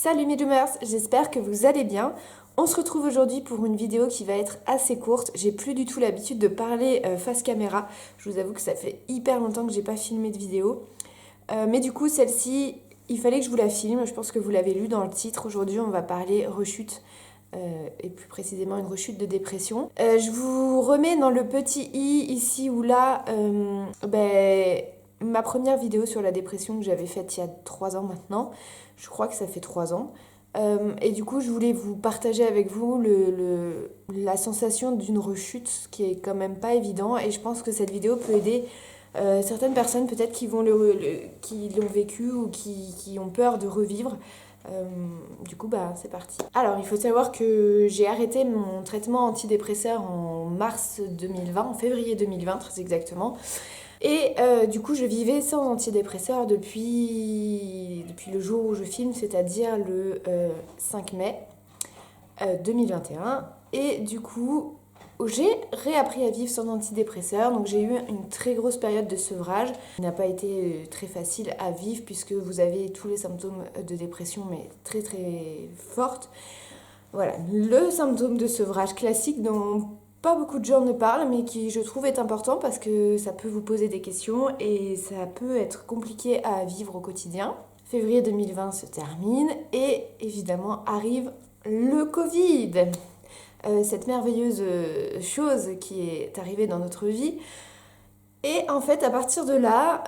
Salut mes Doomers, j'espère que vous allez bien. On se retrouve aujourd'hui pour une vidéo qui va être assez courte. J'ai plus du tout l'habitude de parler face caméra. Je vous avoue que ça fait hyper longtemps que j'ai pas filmé de vidéo. Mais du coup, celle-ci, il fallait que je vous la filme. Je pense que vous l'avez lu dans le titre. Aujourd'hui, on va parler rechute. Et plus précisément une rechute de dépression. Je vous remets dans le petit i ici ou là ma première vidéo sur la dépression que j'avais faite il y a 3 ans maintenant. Je crois que ça fait 3 ans. Et du coup, je voulais vous partager avec vous la sensation d'une rechute, ce qui est quand même pas évident. Et je pense que cette vidéo peut aider certaines personnes peut-être qui l'ont vécu ou qui ont peur de revivre. Du coup, c'est parti. Alors, il faut savoir que j'ai arrêté mon traitement antidépresseur en mars 2020, en février 2020 très exactement. Et du coup, je vivais sans antidépresseur depuis le jour où je filme, c'est-à-dire le 5 mai 2021. Et du coup, j'ai réappris à vivre sans antidépresseur, donc j'ai eu une très grosse période de sevrage. Il n'a pas été très facile à vivre puisque vous avez tous les symptômes de dépression, mais très très fortes. Voilà, le symptôme de sevrage classique dont pas beaucoup de gens ne parlent, mais qui je trouve est important parce que ça peut vous poser des questions et ça peut être compliqué à vivre au quotidien. Février 2020 se termine et évidemment arrive le Covid. Cette merveilleuse chose qui est arrivée dans notre vie. Et en fait, à partir de là,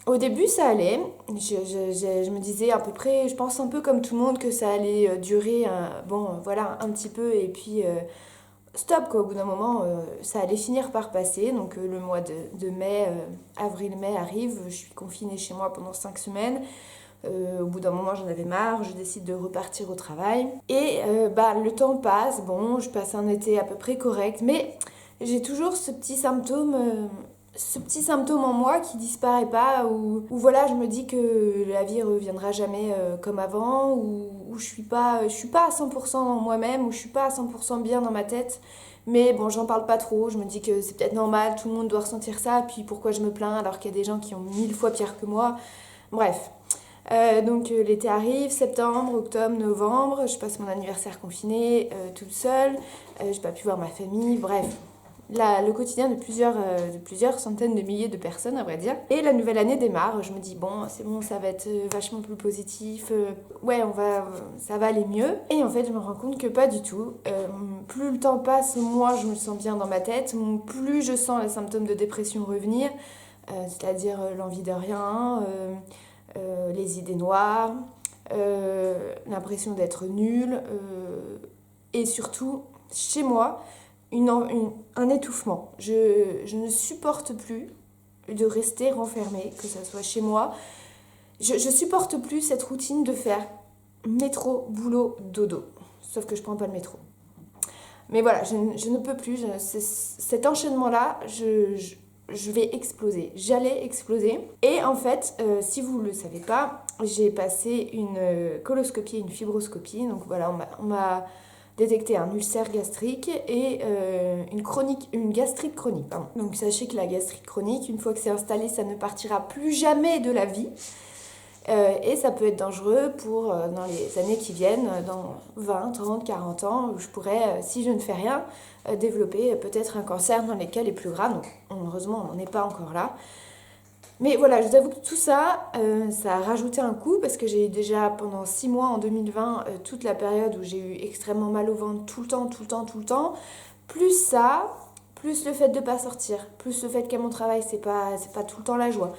au début, ça allait. Je me disais à peu près, je pense un peu comme tout le monde, que ça allait durer un petit peu et puis stop quoi. Au bout d'un moment, ça allait finir par passer. Donc le mois de mai, avril-mai arrive, je suis confinée chez moi pendant 5 semaines. Au bout d'un moment, j'en avais marre, je décide de repartir au travail. Et le temps passe, je passe un été à peu près correct, mais j'ai toujours ce petit symptôme en moi qui disparaît pas, où voilà, je me dis que la vie reviendra jamais comme avant, où je suis pas à 100% en moi-même, où je suis pas à 100% bien dans ma tête. Mais bon, j'en parle pas trop, je me dis que c'est peut-être normal, tout le monde doit ressentir ça, puis pourquoi je me plains alors qu'il y a des gens qui ont 1000 fois pire que moi. Bref. Donc l'été arrive, septembre, octobre, novembre, je passe mon anniversaire confiné toute seule, j'ai pas pu voir ma famille, bref. Là, le quotidien de plusieurs centaines de milliers de personnes, à vrai dire. Et la nouvelle année démarre, je me dis c'est bon, ça va être vachement plus positif, ça va aller mieux. Et en fait, je me rends compte que pas du tout. Plus le temps passe, moins je me sens bien dans ma tête, plus je sens les symptômes de dépression revenir, c'est-à-dire l'envie de rien, les idées noires, l'impression d'être nulle, et surtout, chez moi, un étouffement. Je ne supporte plus de rester renfermée, que ça soit chez moi. Je supporte plus cette routine de faire métro, boulot, dodo. Sauf que je prends pas le métro. Mais voilà, je ne peux plus. Cet enchaînement-là, je vais exploser. J'allais exploser. Et en fait, si vous ne le savez pas, j'ai passé une coloscopie et une fibroscopie. Donc voilà, on m'a détecté un ulcère gastrique et une gastrite chronique. Pardon. Donc sachez que la gastrite chronique, une fois que c'est installé, ça ne partira plus jamais de la vie. Et ça peut être dangereux pour dans les années qui viennent, dans 20, 30, 40 ans, où je pourrais, si je ne fais rien, développer peut-être un cancer dans les cas les plus graves. Donc, heureusement, on n'en est pas encore là. Mais voilà, je vous avoue que tout ça, ça a rajouté un coup parce que j'ai eu déjà pendant 6 mois en 2020 toute la période où j'ai eu extrêmement mal au ventre tout le temps. Plus ça, plus le fait de ne pas sortir, plus le fait qu'à mon travail, c'est pas tout le temps la joie.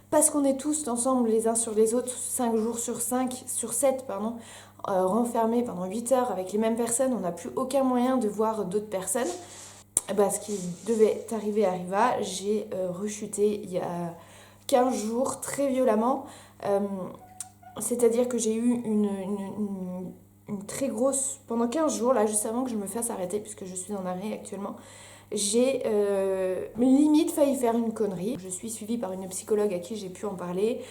Parce qu'on est tous ensemble les uns sur les autres, 5 jours sur 7, renfermés pendant 8 heures avec les mêmes personnes, on n'a plus aucun moyen de voir d'autres personnes. Ce qui devait arriver arriva, j'ai rechuté il y a 15 jours très violemment. C'est-à-dire que j'ai eu une très grosse... Pendant 15 jours, là, juste avant que je me fasse arrêter, puisque je suis en arrêt actuellement, j'ai limite failli faire une connerie. Je suis suivie par une psychologue à qui j'ai pu en parler,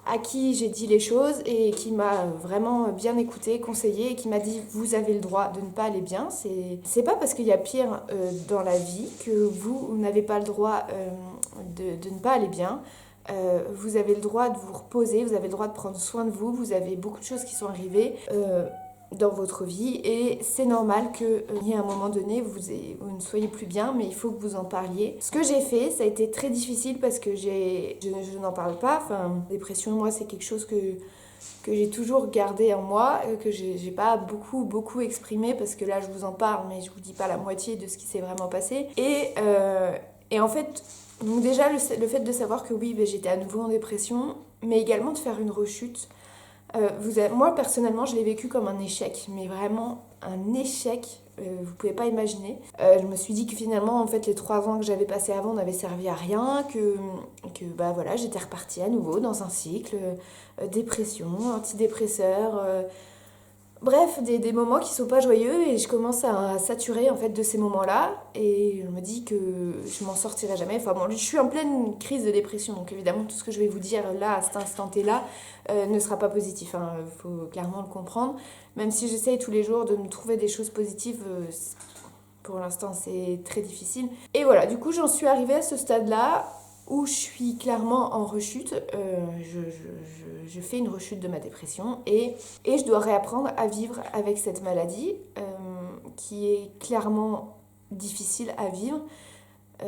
à qui j'ai dit les choses et qui m'a vraiment bien écoutée, conseillée et qui m'a dit vous avez le droit de ne pas aller bien. C'est pas parce qu'il y a pire dans la vie que vous n'avez pas le droit de ne pas aller bien. vous avez le droit de vous reposer, vous avez le droit de prendre soin de vous, vous avez beaucoup de choses qui sont arrivées dans votre vie et c'est normal qu'il y ait un moment donné vous ne soyez plus bien, mais il faut que vous en parliez. Ce que j'ai fait, ça a été très difficile parce que je n'en parle pas. Enfin, la dépression, moi, c'est quelque chose que j'ai toujours gardé en moi, que j'ai pas beaucoup exprimé parce que là je vous en parle mais je vous dis pas la moitié de ce qui s'est vraiment passé. Et en fait, donc déjà le fait de savoir que oui, j'étais à nouveau en dépression, mais également de faire une rechute. Moi personnellement je l'ai vécu comme un échec, mais vraiment un échec, vous pouvez pas imaginer. Je me suis dit que finalement en fait les 3 ans que j'avais passés avant n'avaient servi à rien, que bah voilà, j'étais repartie à nouveau dans un cycle, dépression, antidépresseur, bref, des moments qui sont pas joyeux et je commence à saturer en fait de ces moments-là et je me dis que je m'en sortirai jamais. Enfin bon, je suis en pleine crise de dépression, donc évidemment tout ce que je vais vous dire là, à cet instant T-là, ne sera pas positif, hein, faut clairement le comprendre. Même si j'essaye tous les jours de me trouver des choses positives, pour l'instant c'est très difficile. Et voilà, du coup j'en suis arrivée à ce stade-là où je suis clairement en rechute, je fais une rechute de ma dépression et je dois réapprendre à vivre avec cette maladie qui est clairement difficile à vivre.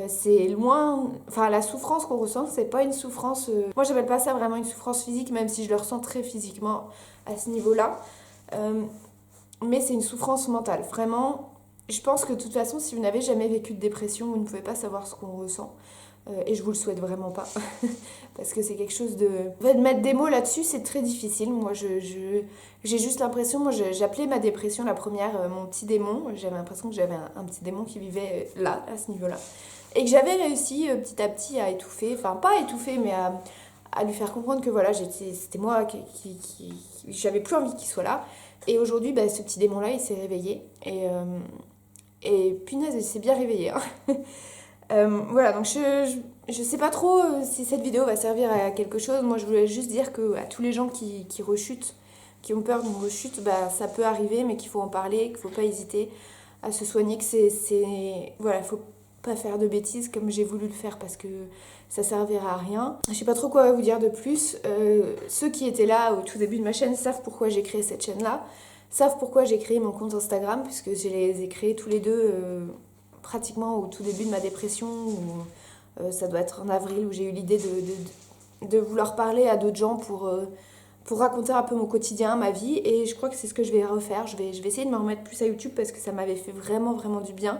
C'est loin, enfin la souffrance qu'on ressent, c'est pas une souffrance, moi j'appelle pas ça vraiment une souffrance physique, même si je le ressens très physiquement à ce niveau-là, mais c'est une souffrance mentale, vraiment. Je pense que de toute façon, si vous n'avez jamais vécu de dépression, vous ne pouvez pas savoir ce qu'on ressent. Et je vous le souhaite vraiment pas. Parce que c'est quelque chose de... En fait, mettre des mots là-dessus, c'est très difficile. Moi, j'ai juste l'impression... Moi, j'appelais ma dépression la première mon petit démon. J'avais l'impression que j'avais un petit démon qui vivait là, à ce niveau-là. Et que j'avais réussi petit à petit à étouffer. Enfin, pas étouffer, mais à lui faire comprendre que voilà, c'était moi qui j'avais plus envie qu'il soit là. Et aujourd'hui, ce petit démon-là, il s'est réveillé. Et punaise, il s'est bien réveillé. Hein. Voilà, donc je sais pas trop si cette vidéo va servir à quelque chose. Moi, je voulais juste dire que à tous les gens qui rechutent, qui ont peur d'une rechute, ça peut arriver, mais qu'il faut en parler, qu'il faut pas hésiter à se soigner, que voilà, faut pas faire de bêtises comme j'ai voulu le faire parce que ça servira à rien. Je sais pas trop quoi vous dire de plus. Ceux qui étaient là au tout début de ma chaîne savent pourquoi j'ai créé cette chaîne-là, savent pourquoi j'ai créé mon compte Instagram, puisque je les ai créés tous les deux pratiquement au tout début de ma dépression, où ça doit être en avril, où j'ai eu l'idée de vouloir parler à d'autres gens pour raconter un peu mon quotidien, ma vie, et je crois que c'est ce que je vais refaire. Je vais essayer de me remettre plus à YouTube parce que ça m'avait fait vraiment du bien.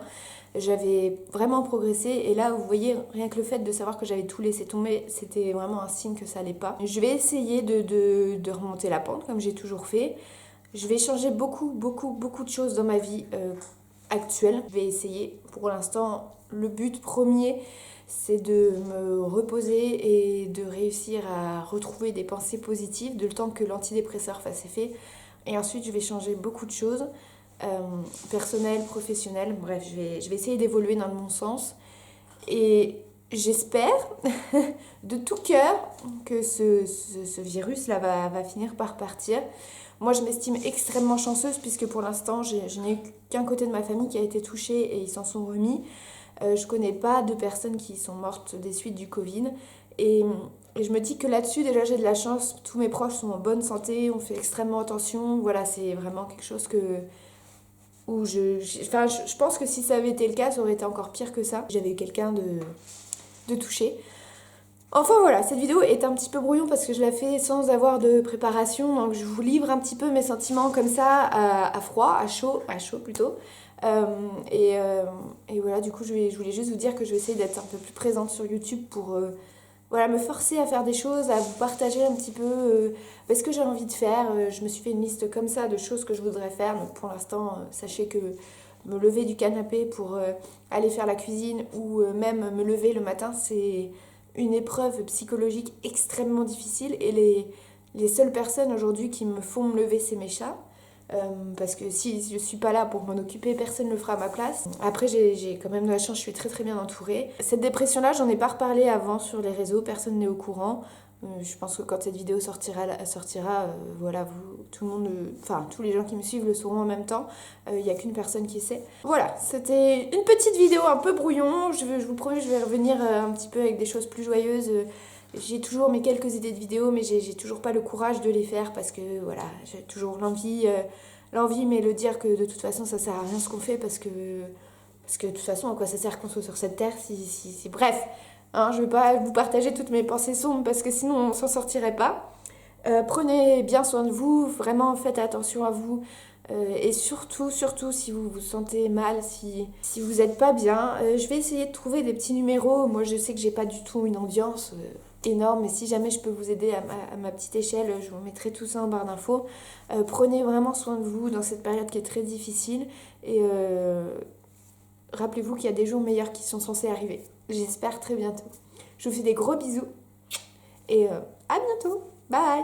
J'avais vraiment progressé et là vous voyez, rien que le fait de savoir que j'avais tout laissé tomber, c'était vraiment un signe que ça allait pas. Je vais essayer de remonter la pente comme j'ai toujours fait. Je vais changer beaucoup de choses dans ma vie actuelle. Je vais essayer. Pour l'instant, le but premier, c'est de me reposer et de réussir à retrouver des pensées positives, de le temps que l'antidépresseur fasse effet. Et ensuite, je vais changer beaucoup de choses, personnelles, professionnelles. Bref, je vais essayer d'évoluer dans le bon sens. Et j'espère de tout cœur que ce virus-là va finir par partir. Moi, je m'estime extrêmement chanceuse puisque pour l'instant, je n'ai eu qu'un côté de ma famille qui a été touché et ils s'en sont remis. Je connais pas de personnes qui sont mortes des suites du Covid. Et je me dis que là-dessus, déjà, j'ai de la chance. Tous mes proches sont en bonne santé, on fait extrêmement attention. Voilà, c'est vraiment quelque chose où je pense que si ça avait été le cas, ça aurait été encore pire que ça. J'avais eu quelqu'un de touché. Enfin voilà, cette vidéo est un petit peu brouillon parce que je la fais sans avoir de préparation, donc je vous livre un petit peu mes sentiments comme ça, à froid, à chaud plutôt. Et voilà, du coup je voulais juste vous dire que je vais essayer d'être un peu plus présente sur YouTube pour voilà, me forcer à faire des choses, à vous partager un petit peu ce que j'ai envie de faire. Je me suis fait une liste comme ça de choses que je voudrais faire, donc pour l'instant, sachez que me lever du canapé pour aller faire la cuisine ou même me lever le matin, c'est une épreuve psychologique extrêmement difficile et les seules personnes aujourd'hui qui me font me lever, c'est mes chats. Parce que si je suis pas là pour m'en occuper, personne ne le fera à ma place. Après, j'ai quand même de la chance, je suis très bien entourée. Cette dépression-là, j'en ai pas reparlé avant sur les réseaux, personne n'est au courant. Je pense que quand cette vidéo sortira, voilà, tout le monde, enfin tous les gens qui me suivent le sauront en même temps. Il n'y a qu'une personne qui sait. Voilà, c'était une petite vidéo un peu brouillon. Je vous promets, je vais revenir un petit peu avec des choses plus joyeuses J'ai toujours mes quelques idées de vidéos, mais j'ai toujours pas le courage de les faire parce que voilà, j'ai toujours l'envie, mais le dire que de toute façon ça sert à rien ce qu'on fait parce que de toute façon à quoi ça sert qu'on soit sur cette terre si... Bref, hein, je vais pas vous partager toutes mes pensées sombres parce que sinon on s'en sortirait pas. Prenez bien soin de vous, vraiment faites attention à vous. Et surtout, si vous vous sentez mal, si vous n'êtes pas bien, je vais essayer de trouver des petits numéros. Moi, je sais que j'ai pas du tout une ambiance énorme, mais si jamais je peux vous aider à ma petite échelle, je vous mettrai tout ça en barre d'infos. Prenez vraiment soin de vous dans cette période qui est très difficile. Et rappelez-vous qu'il y a des jours meilleurs qui sont censés arriver. J'espère très bientôt. Je vous fais des gros bisous. Et à bientôt. Bye!